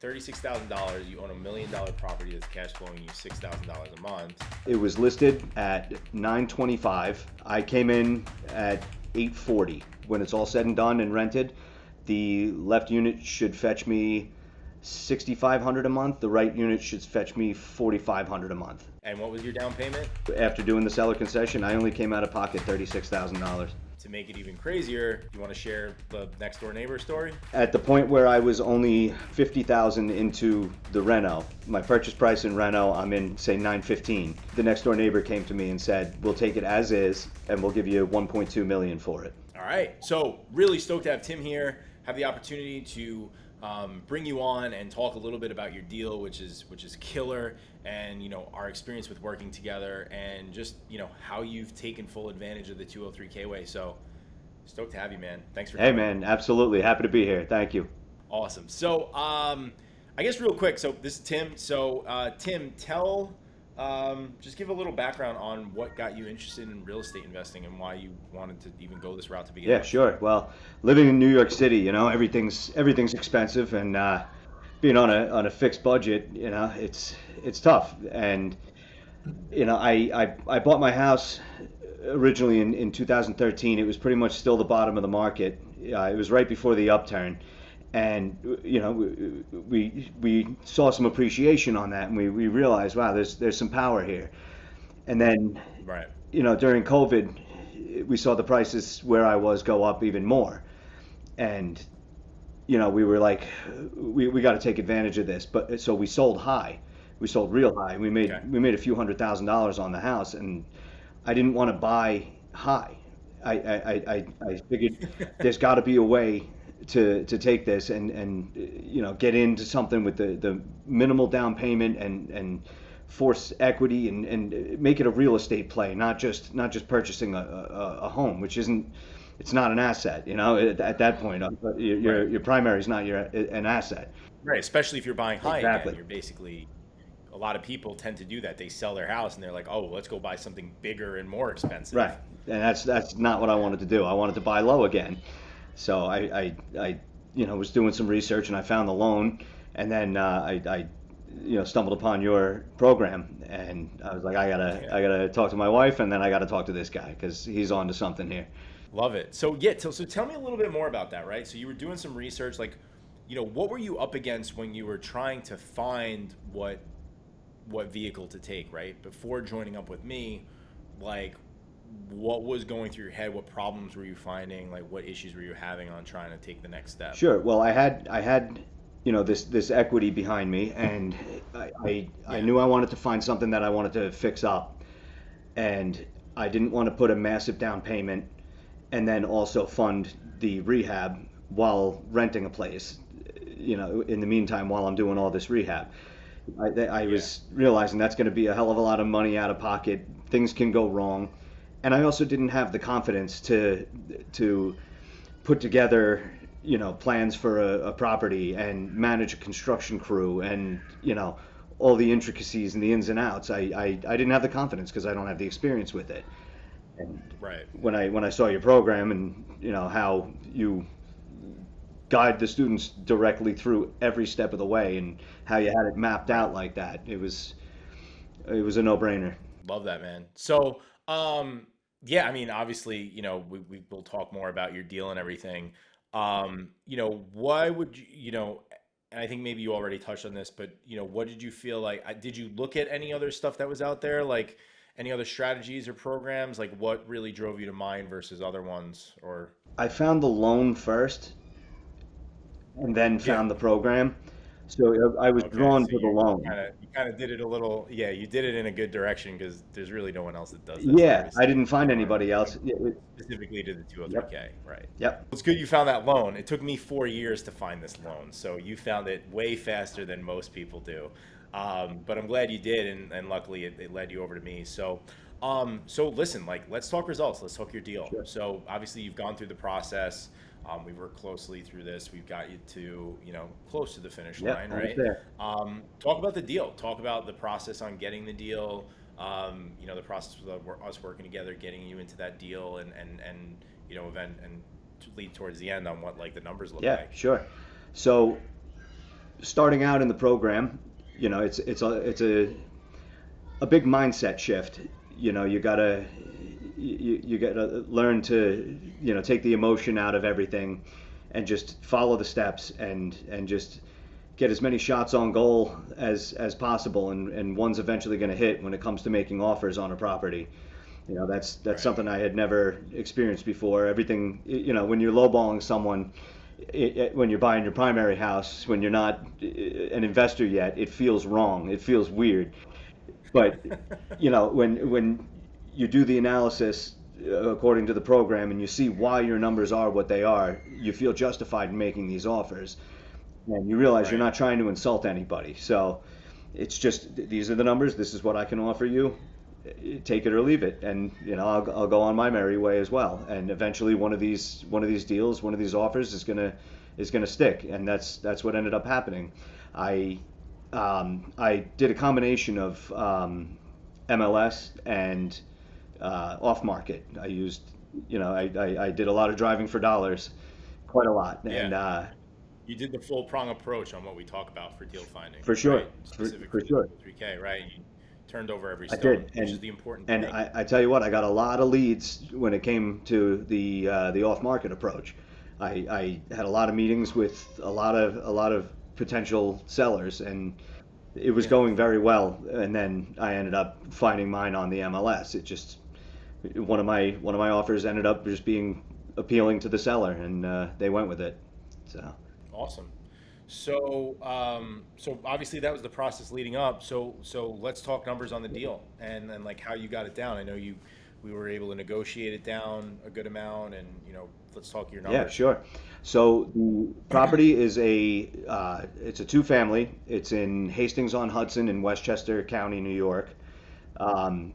$36,000. You own $1 million property that's cash flowing you $6,000 a month. It was listed at 925. I came in at 840. When it's all said and done and rented, the left unit should fetch me 6,500 a month. The right unit should fetch me 4,500 a month. And what was your down payment? After doing the seller concession, I only came out of pocket $36,000. To make it even crazier, you want to share the next door neighbor story? At the point where I was only 50,000 into the reno, my purchase price in reno, I'm in say 915. The next door neighbor came to me and said, "We'll take it as is, and we'll give you 1.2 million for it." All right. So really stoked to have Tim here. Have the opportunity to bring you on and talk a little bit about your deal, which is killer, and our experience with working together, and just how you've taken full advantage of the 203K way. So stoked to have you, man. Thanks for Hey, coming. man, absolutely happy to be here. Thank you. Awesome. So I guess real quick. So this is Tim. So Tim, just give a little background on what got you interested in real estate investing and why you wanted to even go this route to begin Yeah, with. sure. Well, living in New York City, everything's expensive, and being on a fixed budget, it's tough. And I bought my house originally in 2013. It was pretty much still the bottom of the market. It was right before the upturn, and we saw some appreciation on that, and we realized, wow, there's some power here. And then Right. during COVID, we saw the prices where I was go up even more, and we were like, we got to take advantage of this. But so we sold high, we sold real high. Okay. We made a few $100,000 on the house, and I didn't want to buy high. I figured there's got to be a way to take this and get into something with the minimal down payment and force equity and make it a real estate play, not just purchasing a home, which isn't. It's not an asset, at that point. Your primary is not an asset. Right. Especially if you're buying high Exactly. again, you're basically. A lot of people tend to do that. They sell their house and they're like, "Oh, let's go buy something bigger and more expensive." Right, and that's not what I wanted to do. I wanted to buy low again. So I was doing some research, and I found the loan, and then I stumbled upon your program, and I was like, I gotta talk to my wife, and then I gotta talk to this guy because he's on to something here. Love it. So yeah, so tell me a little bit more about that, right? So you were doing some research, like, what were you up against when you were trying to find what vehicle to take, right? Before joining up with me, like, what was going through your head? What problems were you finding? Like, what issues were you having on trying to take the next step? Sure. Well, I had this equity behind me, and I knew I wanted to find something that I wanted to fix up, and I didn't want to put a massive down payment and then also fund the rehab while renting a place, in the meantime while I'm doing all this rehab. I was realizing that's going to be a hell of a lot of money out of pocket. Things can go wrong, and I also didn't have the confidence to put together, plans for a property and manage a construction crew and all the intricacies and the ins and outs. I didn't have the confidence because I don't have the experience with it. And Right. when I saw your program and how you guide the students directly through every step of the way and how you had it mapped out like that, it was a no-brainer. Love that, man. So, yeah, I mean, obviously, we will talk more about your deal and everything. Why would and I think maybe you already touched on this, but what did you feel like? Did you look at any other stuff that was out there, like any other strategies or programs? Like, what really drove you to mine versus other ones? Or I found the loan first and then yeah, found the program. So I was okay. drawn So to the loan. you kind of did it a little, yeah, you did it in a good direction because there's really no one else that does this, Yeah, I obviously. didn't find You weren't anybody looking else. specifically to the Yep, 203K, right? yep. It's good you found that loan. It took me 4 years to find this loan, so you found it way faster than most people do. But I'm glad you did, and luckily it led you over to me. So listen, like, let's talk results. Let's talk your deal. Sure. So obviously you've gone through the process. We worked closely through this. We've got you to, close to the finish Yep, line, almost right? there. Talk about the deal. Talk about the process on getting the deal. The process of us working together, getting you into that deal, and event and to lead towards the end on what like the numbers look Yeah, like. sure. So starting out in the program, it's a big mindset shift. You gotta you gotta learn to take the emotion out of everything, and just follow the steps, and just get as many shots on goal as possible, and one's eventually going to hit when it comes to making offers on a property. That's Right. something I had never experienced before. Everything, when you're lowballing someone, when you're buying your primary house, when you're not an investor yet, it feels wrong. It feels weird. But when you do the analysis according to the program, and you see why your numbers are what they are, you feel justified in making these offers, and you realize you're Right. not trying to insult anybody. So it's just, these are the numbers. This is what I can offer you. Take it or leave it, and I'll go on my merry way as well. And eventually, one of these deals, one of these offers is gonna stick, and that's what ended up happening. I I did a combination of MLS and off market. I used, I did a lot of driving for dollars, quite a lot, Yeah. and You did the full prong approach on what we talk about for deal finding, for sure, right? Specific for for the sure, 3K, right? You turned over every I stone, did. which is and the important and thing. I tell you what, I got a lot of leads when it came to the off market approach. I had a lot of meetings with a lot of potential sellers, and it was Yeah. going very well. And then I ended up finding mine on the MLS. It just, one of my offers ended up just being appealing to the seller, and they went with it. So Awesome. So obviously that was the process leading up. So let's talk numbers on the deal and then like how you got it down. I know we were able to negotiate it down a good amount, and let's talk your yeah, numbers. sure. So the property is it's a two-family. It's in Hastings on Hudson in Westchester County, New York,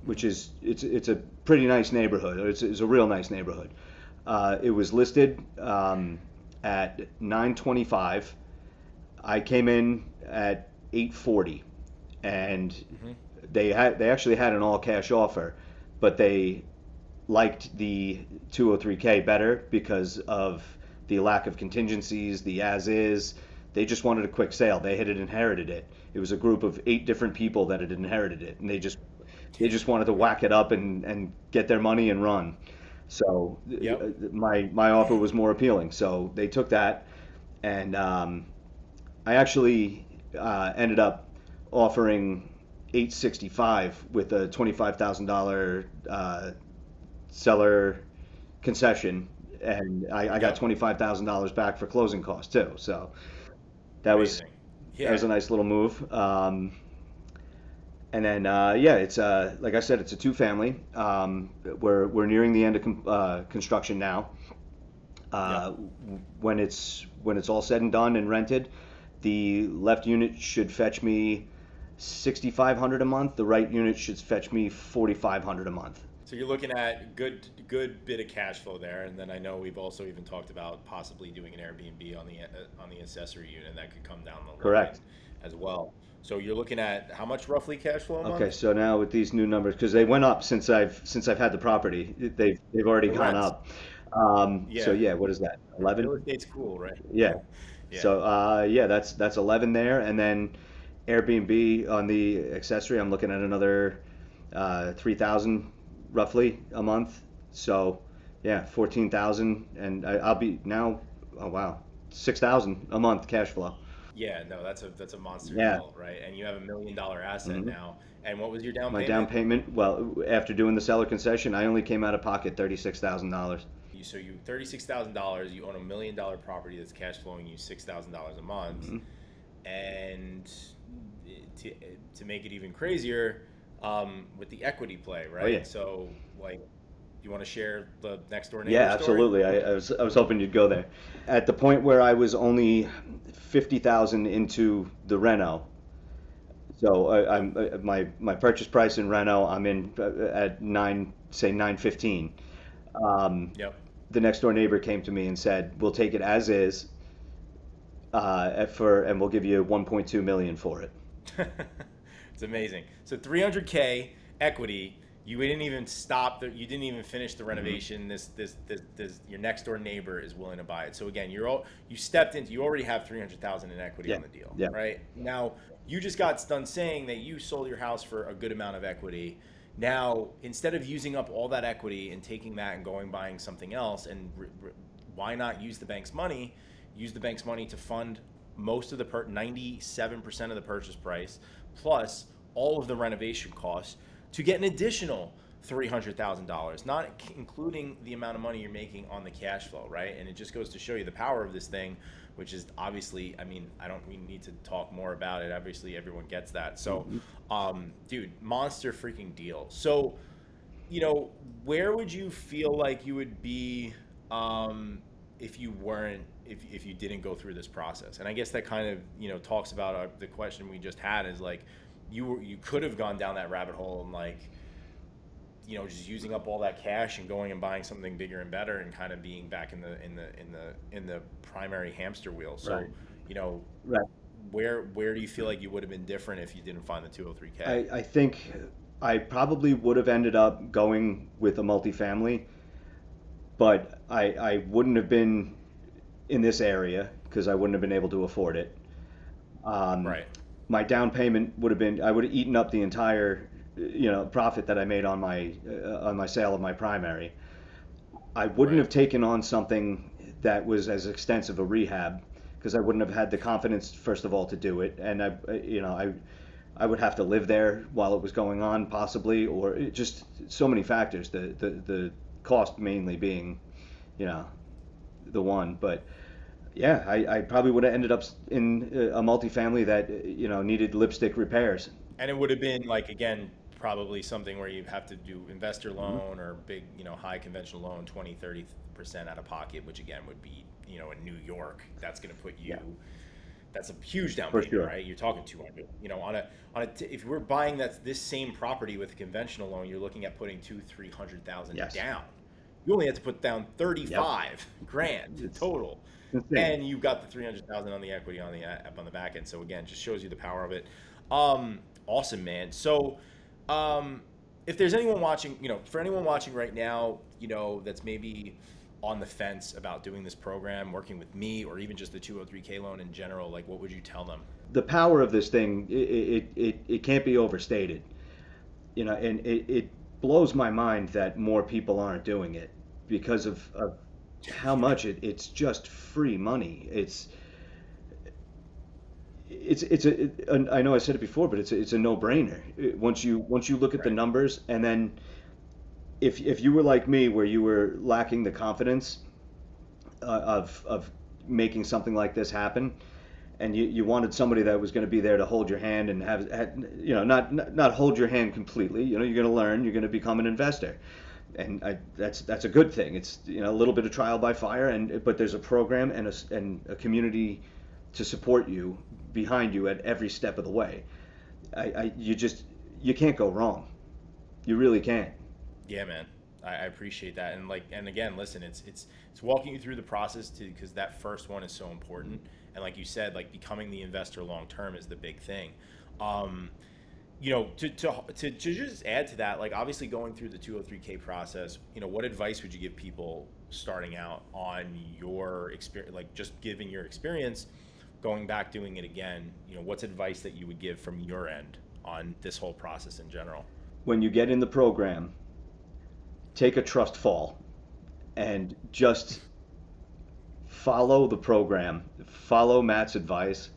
which is, it's a pretty nice neighborhood. It's a real nice neighborhood. It was listed at 925. I came in at 840, and Hmm. they actually had an all cash offer, but they liked the 203K better because of the lack of contingencies, the as is. They just wanted a quick sale. They had inherited it. It was a group of 8 different people that had inherited it, and they just wanted to whack it up and get their money and run. So Yep. my offer was more appealing. So they took that, and I actually ended up offering 865 with a $25,000 seller concession, and I got Yep. $25,000 back for closing costs too. So that was Amazing. that was Yeah. a nice little move. And then yeah, it's like I said, it's a two-family. We're nearing the end of construction now. Yep. Uh, when it's all said and done and rented, the left unit should fetch me 6,500 a month. The right unit should fetch me 4,500 a month. So you're looking at good bit of cash flow there, and then I know we've also even talked about possibly doing an Airbnb on the accessory unit that could come down the line Correct. as well. So you're looking at how much roughly cash flow a Okay, month? so now with these new numbers, because they went up since I've had the property, they've already The gone rents. up. So Yeah. yeah, what is that? 11? Real estate's cool, right? Yeah. Yeah. So yeah, that's 11 there, and then Airbnb on the accessory, I'm looking at another 3,000 roughly a month. So yeah, 14,000, and I'll be now. Oh wow, 6,000 a month cash flow. Yeah, no, that's a monster Yeah. deal, right? And you have $1 million asset hmm now. And what was your down My down payment? payment, well, after doing the seller concession, I only came out of pocket $36,000. So you $36,000. You own $1 million property that's cash flowing you $6,000 a month. hmm And to to make it even crazier, with the equity play, Oh yeah. right? So like, you want to share the next door neighbor Yeah, story? absolutely. I was hoping you'd go there. At the point where I was only 50,000 into the reno, so Yep. my purchase price in reno, I'm in at 915. Um, Yep. the next door neighbor came to me and said, "We'll take it as is, and we'll give you 1.2 million for it." It's amazing. So 300K equity, You didn't even stop you didn't even finish the Hmm. renovation. This your next door neighbor is willing to buy it. So again, you stepped into, you already have 300,000 in equity Yeah. on the deal, Yeah. right? Now, you just got done saying that you sold your house for a good amount of equity. Now, instead of using up all that equity and taking that and going buying something else, and why not use the bank's money? Use the bank's money to fund most of the 97% of the purchase price plus all of the renovation costs to get an additional $300,000, not including the amount of money you're making on the cash flow, right? And it just goes to show you the power of this thing, which is obviously, I mean, I don't we need to talk more about it. Obviously, everyone gets that. So, Hmm. dude, monster freaking deal. So, you know, where would you feel like you would be if you weren't, if you didn't go through this process? And I guess that kind of, talks about the question we just had is like, you could have gone down that rabbit hole and like, just using up all that cash and going and buying something bigger and better and kind of being back in the primary hamster wheel. So, Right. you know, Right. where do you feel like you would have been different if you didn't find the 203K? I think I probably would have ended up going with a multifamily, but I wouldn't have been in this area because I wouldn't have been able to afford it. Um, Right. my down payment would have been, I would have eaten up the entire, profit that I made on my sale of my primary. I wouldn't Right. have taken on something that was as extensive a rehab because I wouldn't have had the confidence, first of all, to do it, and I would have to live there while it was going on, possibly, or just so many factors. The cost mainly being, you know, the one, but yeah, I probably would have ended up in a multifamily that needed lipstick repairs. And it would have been like, again, probably something where you have to do investor Hmm. loan or big, high conventional loan, 20-30% out of pocket, which again would be, in New York, that's going to put you, Yeah, that's a huge down for payment, sure. right? You're talking 200, if we're buying this same property with a conventional loan, you're looking at putting 300,000 Yes. down. You only have to put down Yep. 35 grand It's total, insane. and you got the 300,000 on the equity on the back end. So again, just shows you the power of it. Awesome, man. So, um, if there's anyone watching, for anyone watching right now, that's maybe on the fence about doing this program, working with me, or even just the 203K loan in general, like what would you tell them? The power of this thing, it can't be overstated. And it blows my mind that more people aren't doing it because of how Yeah. much it's just free money. I know I said it before, but it's a no-brainer. Once you look at the Right. numbers, and then if you were like me, where you were lacking the confidence of making something like this happen, and you wanted somebody that was going to be there to hold your hand and not hold your hand completely. You're going to learn, you're going to become an investor, and that's a good thing. It's a little bit of trial by fire, but there's a program and a community to support you behind you at every step of the way. You can't go wrong. You really can't. Yeah, man. I appreciate that. And like, and again, listen, it's walking you through the process to, because that first one is so important. And like you said, like becoming the investor long term is the big thing. Um, to just add to that, like obviously going through the 203K process, what advice would you give people starting out on your experience, like just giving your experience, going back doing it again? What's advice that you would give from your end on this whole process in general? When you get in the program, take a trust fall and just follow the program, follow Matt's advice,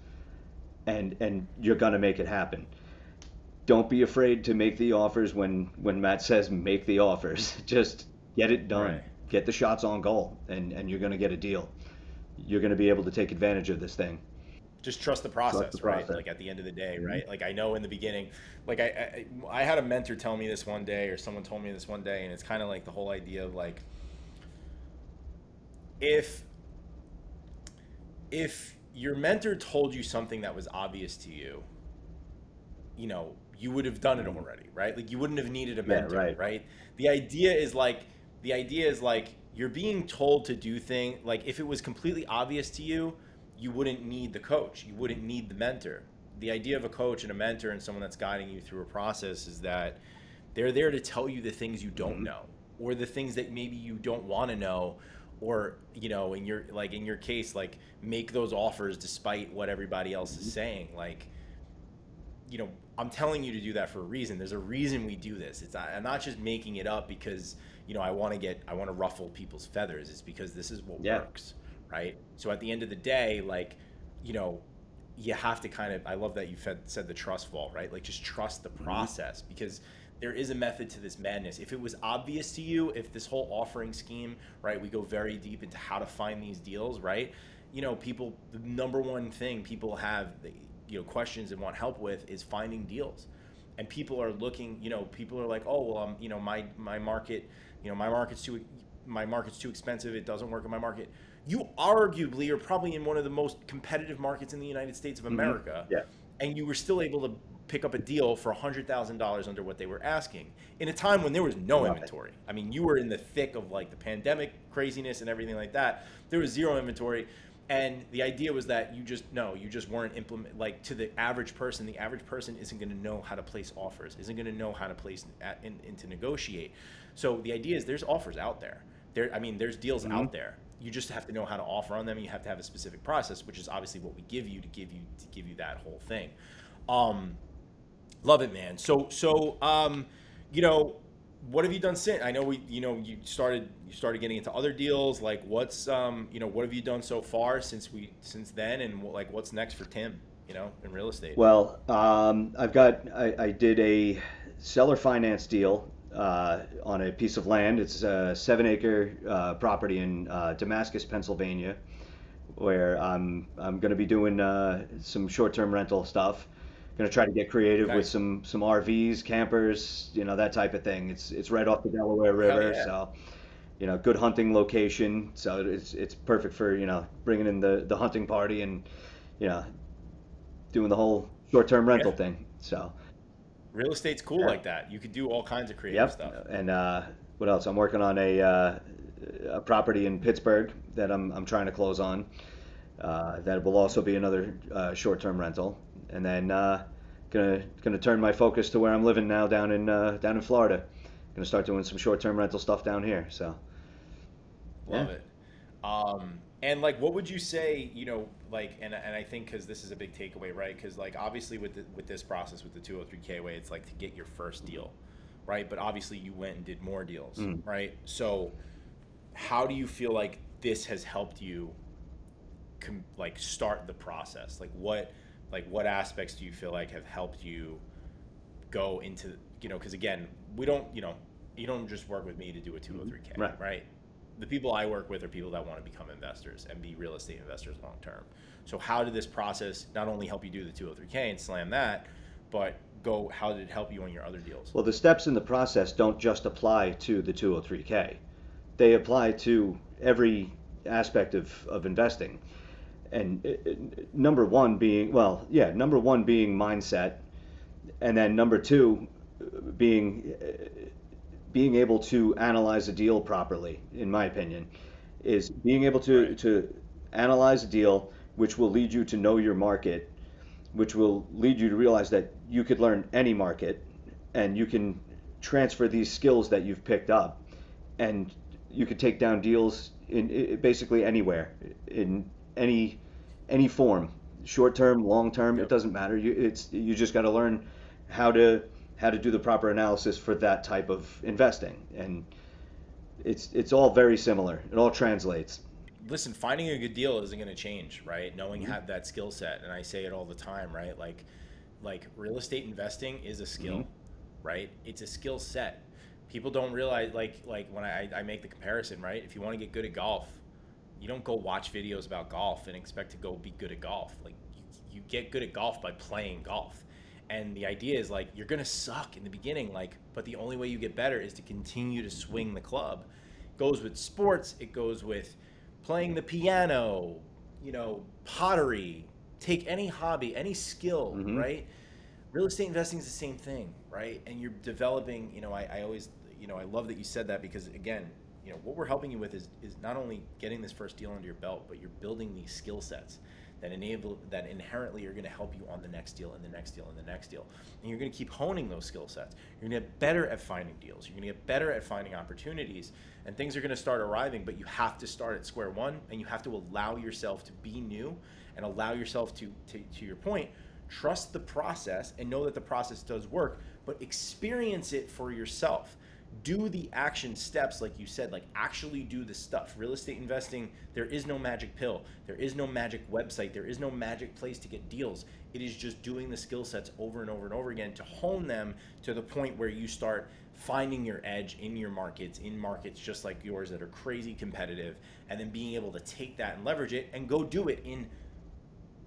and you're gonna make it happen. Don't be afraid to make the offers when Matt says make the offers. Just get it done. Right. Get the shots on goal, and you're gonna get a deal. You're gonna be able to take advantage of this thing. Just trust the Trust the process, right? process. Like at the end of the day, Mhm. right? Like I know in the beginning, like I had a mentor tell me this one day, or someone told me this one day, and it's kind of like the whole idea of like, if your mentor told you something that was obvious to you, you would have done it Mhm. already, right? Like you wouldn't have needed a Yeah, mentor, right. right? The idea is like you're being told to do things, like if it was completely obvious to you, you wouldn't need the coach, you wouldn't need the mentor. The idea of a coach and a mentor and someone that's guiding you through a process is that They're there to tell you the things you don't Hmm. know, or the things that maybe you don't want to know, or in your case, like, make those offers despite what everybody else is Hmm. saying. Like, I'm telling you to do that for a reason. There's a reason we do this. I'm not just making it up because, I want to ruffle people's feathers. It's because this is what Yeah. works, right? So at the end of the day, like, you know, you have to kind of, I love that you said the trust fall, right? Like, just trust the Hmm. process, because there is a method to this madness. If it was obvious to you, if this whole offering scheme, right, we go very deep into how to find these deals, right? People, the number one thing people have, questions and want help with is finding deals. And people are looking, people are like, oh, well, my market, my market's too expensive. It doesn't work in my market. You arguably are probably in one of the most competitive markets in the United States of Hmm. America, Yeah. and you were still able to pick up a deal for $100,000 under what they were asking in a time when there was no Nothing. inventory. I mean, you were in the thick of like the pandemic craziness and everything like that. There was zero inventory. And the idea was that you just weren't implement, like, to the average person. The average person isn't going to know how to place offers, isn't going to know how to place and to negotiate. So the idea is there's offers out there. There's deals Hmm. out there. You just have to know how to offer on them. You have to have a specific process, which is obviously what we give you to give you that whole thing. Um, Love it, man. You know, what have you done since? I know you started getting into other deals. Like, what have you done so far since then, and like, what's next for Tim? In real estate. Well, I did a seller finance deal on a piece of land. It's a 7 acre property in Damascus, Pennsylvania, where I'm going to be doing some short-term rental stuff. Going to try to get creative with Okay. some RVs, campers, that type of thing. It's right off the Delaware Hell River, yeah. so good hunting location. So it's perfect for bringing in the hunting party and you know doing the whole short-term rental Yeah. thing. So Real estate's cool yeah, like that. You could do all kinds of creative yep. stuff. And what else? I'm working on a property in Pittsburgh that I'm trying to close on. That will also be another short-term rental, and then gonna turn my focus to where I'm living now down in Florida. Gonna start doing some short-term rental stuff down here. So yeah. Love it. And like, what would you say, like, and I think, because this is a big takeaway, right? Because, like, obviously with this process, with the 203K way, it's like to get your first deal, right? But obviously you went and did more deals, Mm. right? So how do you feel like this has helped you like start the process? Like what aspects do you feel like have helped you go into, because again, we don't, you don't just work with me to do a Hmm. 203K, Right. right? The people I work with are people that want to become investors and be real estate investors long term. So how did this process not only help you do the 203K and slam that, but how did it help you on your other deals? Well, the steps in the process don't just apply to the 203K. They apply to every aspect of investing. And number one being, well, yeah, number one being mindset, and then number two being being able to analyze a deal properly, in my opinion, is being able to Right. to analyze a deal, which will lead you to know your market, which will lead you to realize that you could learn any market, and you can transfer these skills that you've picked up, and you could take down deals in basically anywhere, in any any form, short term, long term, it Yep. doesn't matter. You just got to learn how to how to do the proper analysis for that type of investing, and it's all very similar. It all translates. Listen, finding a good deal isn't going to change, right? Knowing Hmm. have that skill set, and I say it all the time, right? Like real estate investing is a Hmm. skill, right? It's a skill set. People don't realize, like when I make the comparison, right? If you want to get good at golf, you don't go watch videos about golf and expect to go be good at golf. Like, you get good at golf by playing golf. And the idea is, like, you're gonna suck in the beginning, like, but the only way you get better is to continue to swing the club. It goes with sports, it goes with playing the piano, pottery. Take any hobby, any skill, Hmm. right? Real estate investing is the same thing, right? And you're developing, I always, I love that you said that, because again, what we're helping you with is not only getting this first deal under your belt, but you're building these skill sets that inherently are going to help you on the next deal and the next deal and the next deal. And you're going to keep honing those skill sets. You're going to get better at finding deals. You're going to get better at finding opportunities, and things are going to start arriving. But you have to start at square one, and you have to allow yourself to be new, and allow yourself to your point, trust the process and know that the process does work, but experience it for yourself. Do the action steps, like you said, like actually do the stuff. Real estate investing, there is no magic pill, there is no magic website, there is no magic place to get deals. It is just doing the skill sets over and over and over again to hone them to the point where you start finding your edge in your markets, in markets just like yours that are crazy competitive, and then being able to take that and leverage it and go do it in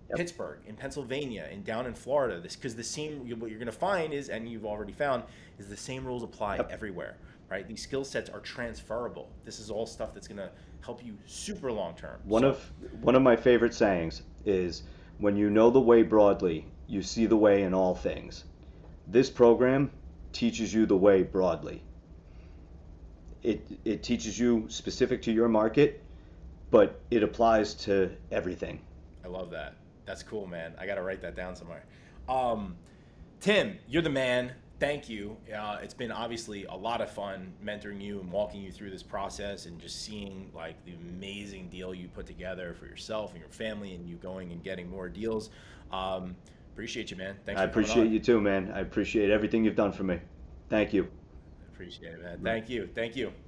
Yep. Pittsburgh, in Pennsylvania, and down in Florida. This, because the same, what you're going to find is, and you've already found, is the same rules apply Yep. everywhere, right? These skill sets are transferable. This is all stuff that's going to help you super long term. One So, of one of my favorite sayings is, when you know the way broadly, you see the way in all things. This program teaches you the way broadly. It teaches you specific to your market, but it applies to everything. I love that. That's cool, man. I got to write that down somewhere. Um, Tim, you're the man. Thank you. It's been obviously a lot of fun mentoring you and walking you through this process and just seeing like the amazing deal you put together for yourself and your family, and you going and getting more deals. Appreciate you, man. Thanks I for coming appreciate on. you too, man. I appreciate everything you've done for me. Thank you. Appreciate it, man. Thank you. Thank you.